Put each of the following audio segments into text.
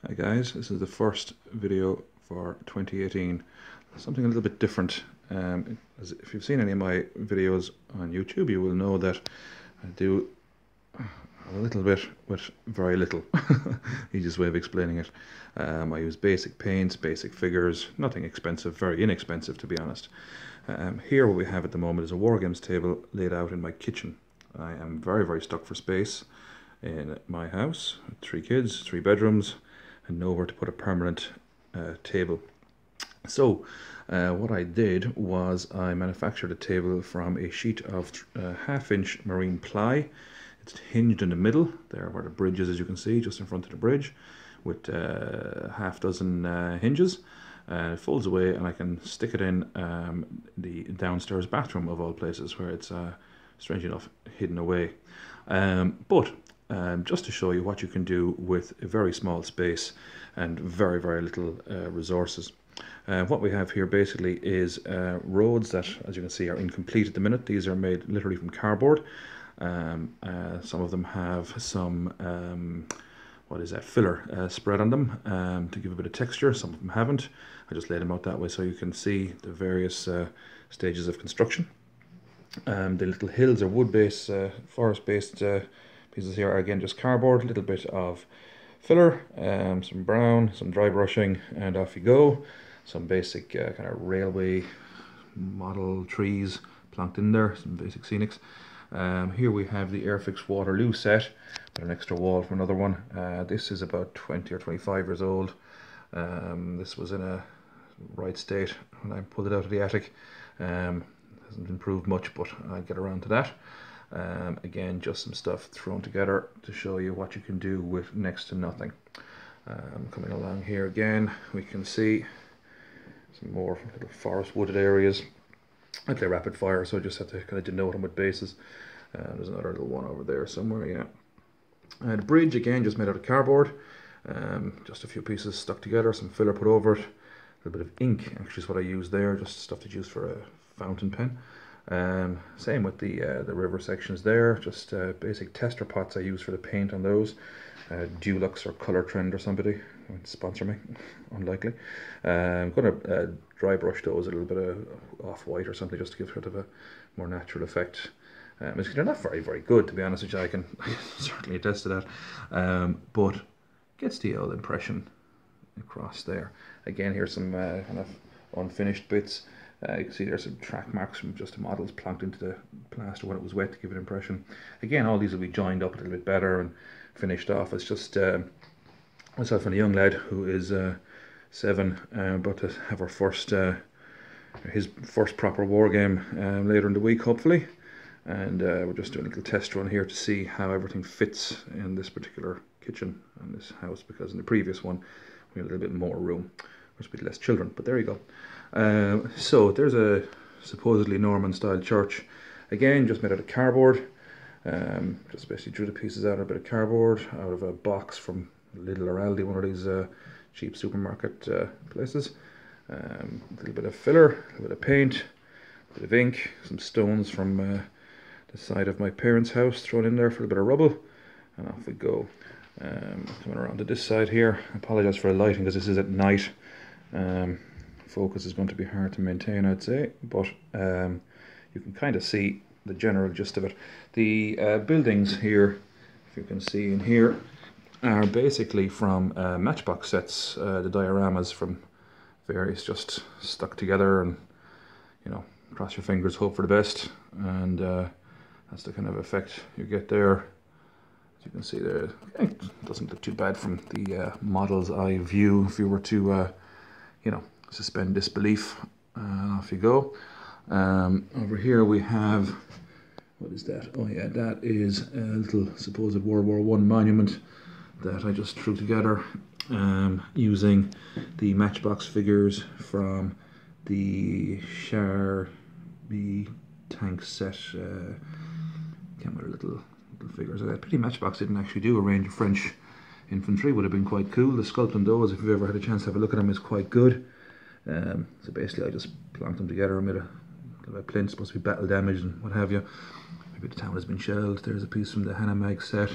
Hi guys, this is the first video for 2018. Something a little bit different. As if you've seen any of my videos on YouTube, you will know that I do a little bit with very little. Easiest way of explaining it. I use basic paints, basic figures, nothing expensive, very inexpensive to be honest. Here what we have at the moment is a Wargames table laid out in my kitchen. I am very stuck for space in my house. 3 kids, 3 bedrooms, and nowhere to put a permanent table. So what I did was I manufactured a table from a sheet of 1/2-inch marine ply. It's hinged in the middle, there where the bridge is, as you can see, just in front of the bridge, with 6 hinges. It folds away and I can stick it in the downstairs bathroom of all places, where it's strangely enough hidden away. Just to show you what you can do with a very small space and very little resources. What we have here basically is roads that, as you can see, are incomplete at the minute. These are made literally from cardboard. Some of them have some filler spread on them to give a bit of texture. Some of them haven't. I just laid them out that way so you can see the various stages of construction. The little hills are wood-based, forest-based pieces here are again just cardboard, a little bit of filler, some brown, some dry brushing, and off you go. Some basic kind of railway model trees planked in there, some basic scenics. Here we have the Airfix Waterloo set, with an extra wall for another one. This is about 20 or 25 years old. This was in a right state when I pulled it out of the attic. Hasn't improved much, but I'll get around to that. Again, just some stuff thrown together to show you what you can do with next to nothing. Coming along here again, we can see some more little forest wooded areas. I play Rapidfire, so I just have to kind of denote them with bases. There's another little one over there somewhere, yeah. The bridge, again, just made out of cardboard. Just a few pieces stuck together, some filler put over it. A little bit of ink, actually, is what I use there, just stuff to use for a fountain pen. Same with the river sections there, just basic tester pots I use for the paint on those. Dulux or Colour Trend or somebody would sponsor me, unlikely. I'm going to dry brush those a little bit of off-white or something, just to give sort of a more natural effect. They're not very good, to be honest with you. I can certainly attest to that, but gets the old impression across there. Again, here's some kind of unfinished bits. You can see there's some track marks from just the models planked into the plaster when it was wet to give an impression. Again, all these will be joined up a little bit better and finished off. It's just myself and a young lad who is 7, about to have our his first proper war game later in the week, hopefully. And we're just doing a little test run here to see how everything fits in this particular kitchen and this house, because in the previous one we had a little bit more room. There's a bit less children, but there you go. So there's a supposedly Norman style church, again just made out of cardboard. Just basically drew the pieces out of a bit of cardboard out of a box from Lidl or Aldi, one of these cheap supermarket places. A little bit of filler, a little bit of paint, a bit of ink, some stones from the side of my parents' house thrown in there for a bit of rubble, and off we go. Coming around to this side here, I apologise for the lighting because this is at night. Focus is going to be hard to maintain, I'd say, but you can kind of see the general gist of it. The buildings here, if you can see in here, are basically from matchbox sets. The dioramas from various just stuck together, and you know, cross your fingers, hope for the best, and that's the kind of effect you get there. As you can see there, it doesn't look too bad from the model's eye view. If you were to you know, suspend disbelief, off you go. Over here we have, what is that? Oh yeah, that is a little supposed World War I monument that I just threw together using the matchbox figures from the Sharby tank set. Came with little figures. I pity Matchbox didn't actually do a range of French infantry. Would have been quite cool. The sculpt on those, if you've ever had a chance to have a look at them, is quite good. So basically I just planked them together and made a plinth, supposed to be battle damaged and what have you. Maybe the town has been shelled. There's a piece from the Hannah Mag set.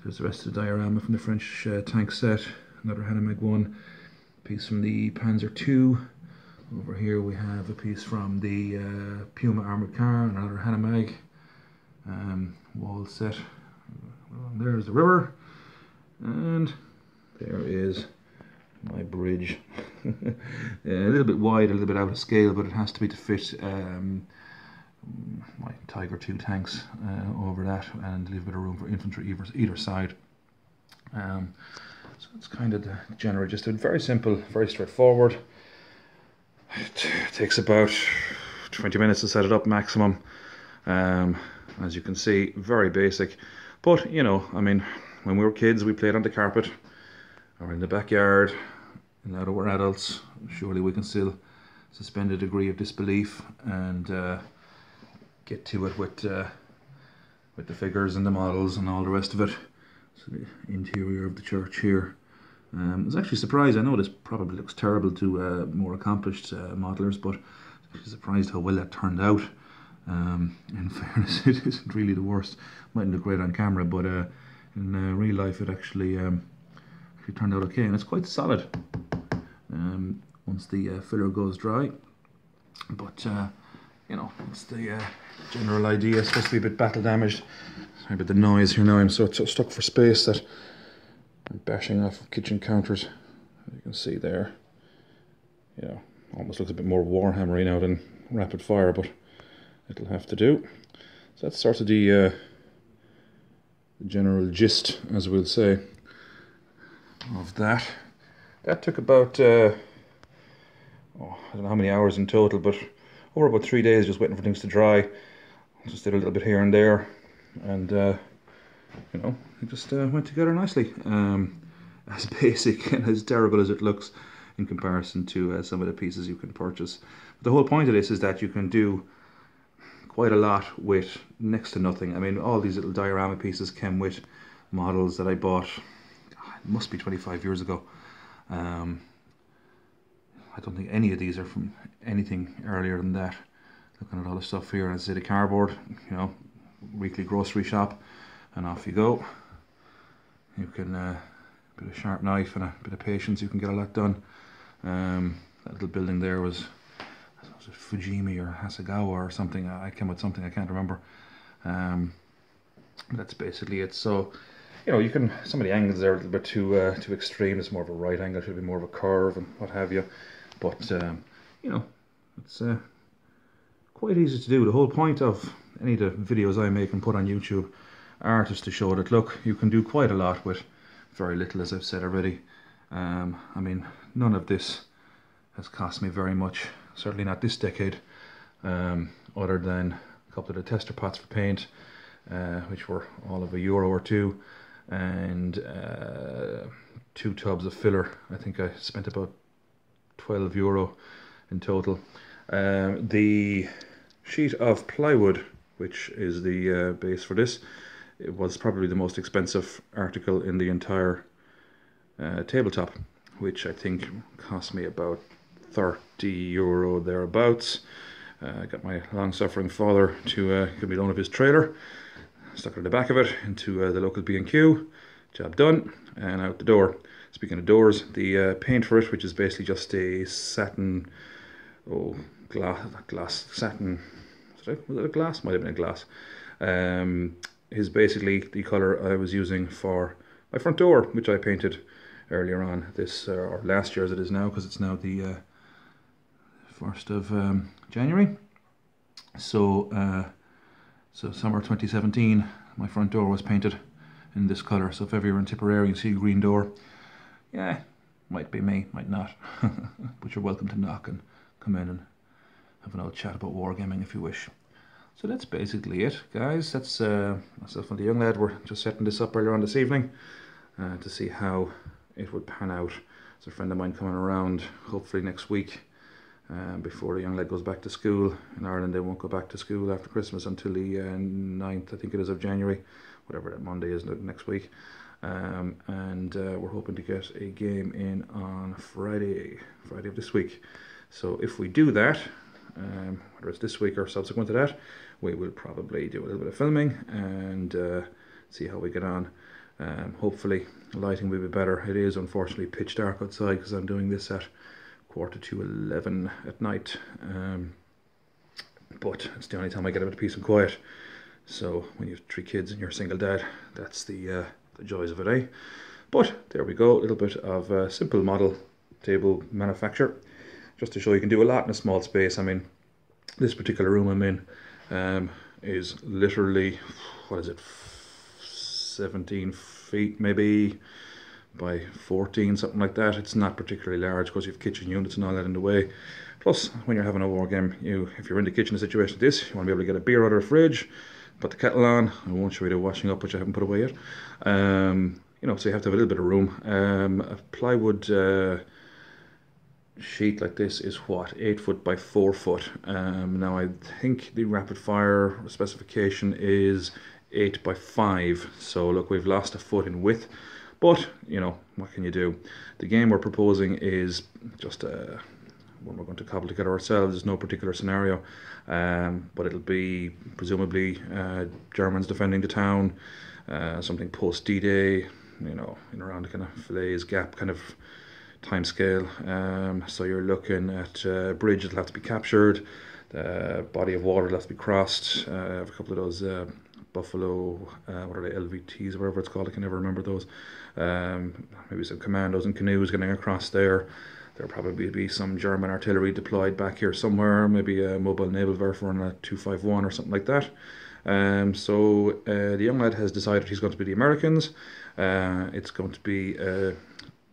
There's the rest of the diorama from the French tank set. another Hanomag one, a piece from the Panzer II. Over here we have a piece from the Puma armoured car, another Hanomag wall set. There's the river, and there is my bridge. A little bit wide, a little bit out of scale, but it has to be to fit my Tiger II tanks over that, and leave a bit of room for infantry either side. So it's kind of the general gist. Very simple, very straightforward. It takes about 20 minutes to set it up maximum. As you can see, very basic. But, you know, I mean, when we were kids, we played on the carpet or in the backyard. And now that we're adults, surely we can still suspend a degree of disbelief and get to it with the figures and the models and all the rest of it. So the interior of the church here. I was actually surprised. I know this probably looks terrible to more accomplished modelers, but I was actually surprised how well that turned out. In fairness, it isn't really the worst. Mightn't look great on camera, but in real life it actually turned out okay, and it's quite solid once the filler goes dry. But you know, it's the general idea. It's supposed to be a bit battle damaged. Sorry about the noise here now. I'm so stuck for space that I'm bashing off kitchen counters. You can see there. You know, almost looks a bit more Warhammery now than Rapidfire, but it'll have to do. So that's sort of the general gist, as we'll say, of that. That took about I don't know how many hours in total, but over about 3 days just waiting for things to dry. Just did a little bit here and there, and you know, it just went together nicely. As basic and as terrible as it looks in comparison to some of the pieces you can purchase. But the whole point of this is that you can do quite a lot with next to nothing. I mean, all these little diorama pieces came with models that I bought, it must be 25 years ago. I don't think any of these are from anything earlier than that. Looking at all the stuff here, as I say, the cardboard, you know, weekly grocery shop, and off you go. You can, a bit of sharp knife and a bit of patience, you can get a lot done. That little building there was it Fujimi or Hasegawa or something. I came with something I can't remember. That's basically it. So, you know, you can, some of the angles are a little bit too extreme. It's more of a right angle, should be more of a curve and what have you. But you know, it's quite easy to do. The whole point of any of the videos I make and put on YouTube are just to show that, look, you can do quite a lot with very little, as I've said already. I mean, none of this has cost me very much, certainly not this decade, other than a couple of the tester pots for paint, which were all of €1 or two, and 2 tubs of filler. I think I spent about €12 in total. The sheet of plywood, which is the base for this, it was probably the most expensive article in the entire tabletop, which I think cost me about €30 thereabouts. I got my long-suffering father to give me a loan of his trailer, stuck it in the back of it into the local B&Q, job done, and out the door. Speaking of doors, the paint for it, which is basically just a satin, glass satin, was it a glass? Might have been a glass. Is basically the colour I was using for my front door, which I painted earlier on this, or last year as it is now, because it's now the 1st of January. So, so summer 2017, my front door was painted in this colour. So if ever you're in Tipperary and you see a green door, yeah, might be me, might not. But you're welcome to knock and come in and have an old chat about wargaming if you wish. So that's basically it, guys. That's myself and the young lad were just setting this up earlier on this evening to see how it would pan out. There's a friend of mine coming around hopefully next week before the young lad goes back to school. In Ireland they won't go back to school after Christmas until the 9th, I think it is, of January, whatever that Monday is next week. And we're hoping to get a game in on Friday of this week. So if we do that, whether it's this week or subsequent to that, we will probably do a little bit of filming and see how we get on. Hopefully lighting will be better. It is unfortunately pitch dark outside because I'm doing this at 11:15 at night. But it's the only time I get a bit of peace and quiet. So when you have 3 kids and you're a single dad, that's the joys of it, eh? But there we go, a little bit of simple model table manufacture, just to show you can do a lot in a small space. I mean, this particular room I'm in is literally, what is it, 17 feet maybe by 14, something like that. It's not particularly large because you have kitchen units and all that in the way. Plus, when you're having a war game, if you're in the kitchen, a situation like this, you want to be able to get a beer out of the fridge, put the kettle on. I won't show you the washing up, which I haven't put away yet. You know, so you have to have a little bit of room. A plywood sheet like this is what, 8 foot by 4 foot. Now I think the Rapidfire specification is 8 by 5. So look, we've lost a foot in width. But, you know, what can you do? The game we're proposing is just one we're going to cobble together ourselves. There's no particular scenario, but it'll be presumably Germans defending the town, something post D-Day, you know, in around the kind of Falaise Gap kind of time scale. So you're looking at a bridge that'll have to be captured, the body of water that'll have to be crossed. I have a couple of those Buffalo, what are they, LVTs or whatever it's called, I can never remember those. Maybe some commandos and canoes getting across there. There'll probably be some German artillery deployed back here somewhere, maybe a mobile naval Werfer on a 251 or something like that. So the young lad has decided he's going to be the Americans. It's going to be a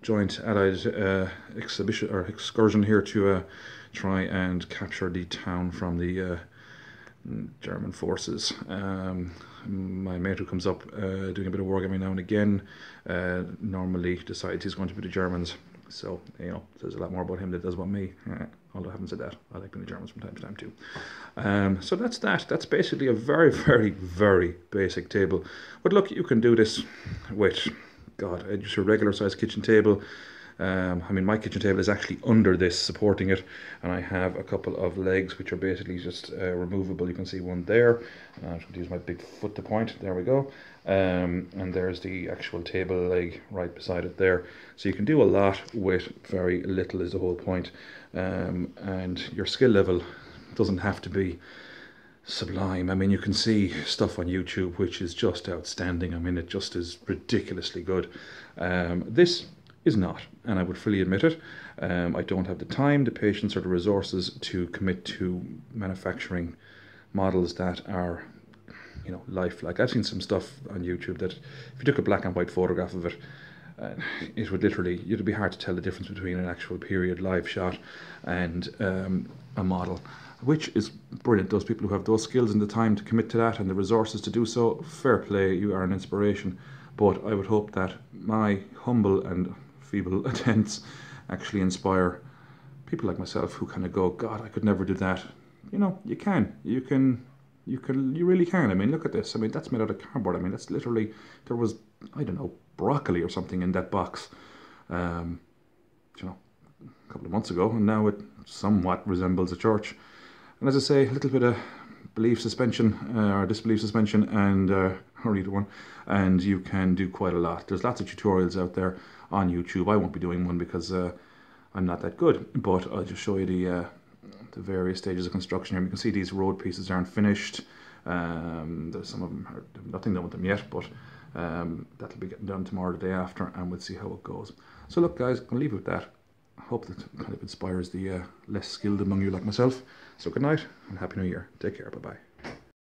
joint allied exhibition or excursion here to try and capture the town from the German forces. My mate who comes up doing a bit of wargaming now and again normally decides he's going to be the Germans. So, you know, says a lot more about him than it does about me. Although I haven't said that. I like being the Germans from time to time too. So that's that. That's basically a very, very, very basic table. But look, you can do this with, God, just a regular sized kitchen table. I mean, my kitchen table is actually under this, supporting it, and I have a couple of legs which are basically just removable. You can see one there. I'm going to use my big foot to point. There we go. And there's the actual table leg right beside it there. So you can do a lot with very little is the whole point. And your skill level doesn't have to be sublime. I mean, you can see stuff on YouTube which is just outstanding. I mean, it just is ridiculously good. This is not, and I would fully admit it. I don't have the time, the patience, or the resources to commit to manufacturing models that are, you know, lifelike. I've seen some stuff on YouTube that if you took a black and white photograph of it, it would literally, it'd be hard to tell the difference between an actual period live shot and a model, which is brilliant. Those people who have those skills and the time to commit to that and the resources to do so, fair play, you are an inspiration. But I would hope that my humble and feeble attempts actually inspire people like myself who kind of go, God, I could never do that. You know, you really can. I mean, look at this. I mean, that's made out of cardboard. I mean, that's literally, there was, I don't know, broccoli or something in that box, you know, a couple of months ago, and now it somewhat resembles a church. And as I say, a little bit of belief suspension or disbelief suspension, and or either one, and you can do quite a lot. There's lots of tutorials out there on YouTube. I won't be doing one because I'm not that good, but I'll just show you the various stages of construction here. You can see these road pieces aren't finished. There's some of them are nothing done with them yet, but that'll be getting done tomorrow, the day after, and we'll see how it goes. So look, guys, I'll leave it with that. I hope that kind of inspires the less skilled among you like myself. So good night and Happy New Year. Take care. Bye-bye.